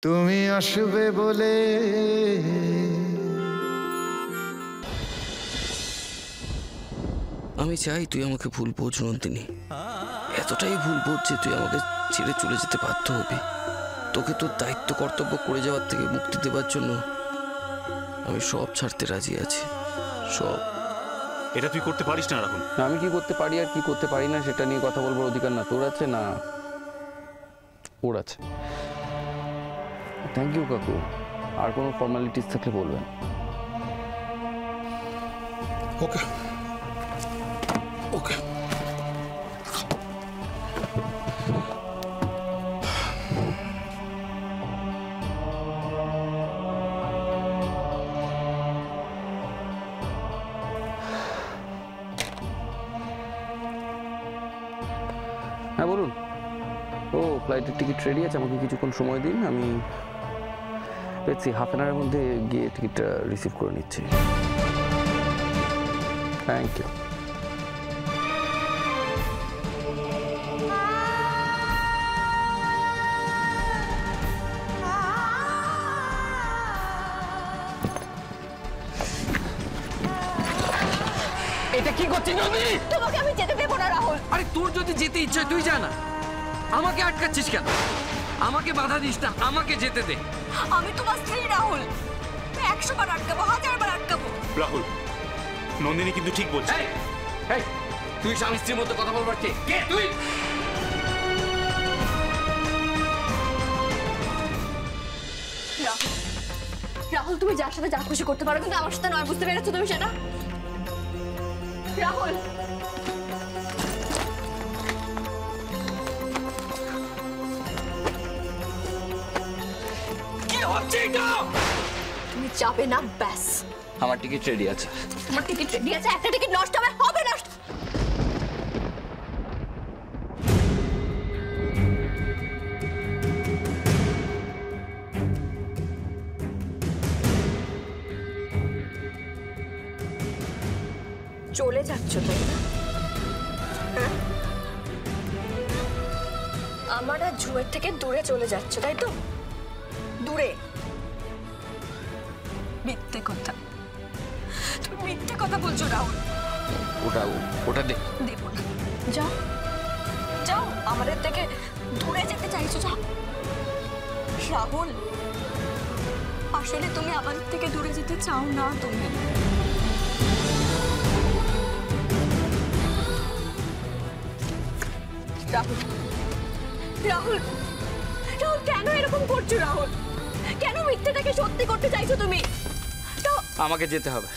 তুমি আসবে বলে আমি চাই তুই আমাকে ভুল বোঝ নন্দিনী, এতটাই ভুল বোঝ যে তুই আমাকে ছেড়ে চলে যেতে বাধ্য হবি। তোকে তোর দায়িত্ব কর্তব্য করে যাওয়ার থেকে মুক্তি দেওয়ার জন্য আমি সব ছাড়তে রাজি আছি, সব। এটা তুই করতে পারিস না রাহুল। আমি কি করতে পারি আর কি করতে পারি না সেটা নিয়ে কথা বলবার অধিকার না তোর আছে না ওর আছে। থ্যাংক ইউ কাকু, আর কোনো ফর্মালিটিস থাকলে বলবেন। ওকে ওকে। হ্যাঁ বলুন। ও ফ্লাইটের টিকিট রেডি আছে, আমাকে কিছুক্ষণ সময় দিন, আমি দেখছি হাফ অ্যান আওয়ারের মধ্যে গিয়ে টিকিটটা রিসিভ করে নিচ্ছি। Thank you. এটা কি করছিস নন্দিনী? তোমাকে আমি যেতে দেবো না রাহুল। আরে তোর যদি যেতে ইচ্ছে তুই যা না, আমাকে আটকাচ্ছিস কেন? আমাকে বাধা দিস না, আমাকে যেতে দে। আমি তোমার স্ত্রী রাহুল, 100 বার আটকাবো, 1000 বার আটকাবো। রাহুল, নন্দিনী কিন্তু ঠিক বলছে। এই তুই স্বামী স্ত্রীর মতো কথা বলবার কে? কে তুই? রাহুল তুমি যার সাথে যা খুশি করতে পারো, কিন্তু আমার সাথে নয়, বুঝতে পেরেছো তুমি সেটা? রাহুল কি হচ্ছে এটা? তুমি যাবে না, ব্যাস। আমার টিকিট রেডি আছে। আমার টিকিট রেডি আছে, একটা টিকিট নষ্ট হবে, হবে নষ্ট। চলে যাচ্ছ তাই না? হ্যাঁ, আমার আর ঝুয়ের থেকে দূরে চলে যাচ্ছ তাই তো? দূরে। মিথ্যে কথা, তুমি মিথ্যে কথা বলছো রাহুল। ওটা দে। দেবো না, যাও যাও, আমাদের থেকে দূরে যেতে চাইছো, যাও। রাহুল আসলে তুমি আমাদের থেকে দূরে যেতে চাও না। তুমি রাহুল রাহুল রাহুল কেন এরকম করছো? রাহুল কেন মিথ্যেটাকে সত্যি করতে চাইছো তুমি? আমাকে যেতে হবে।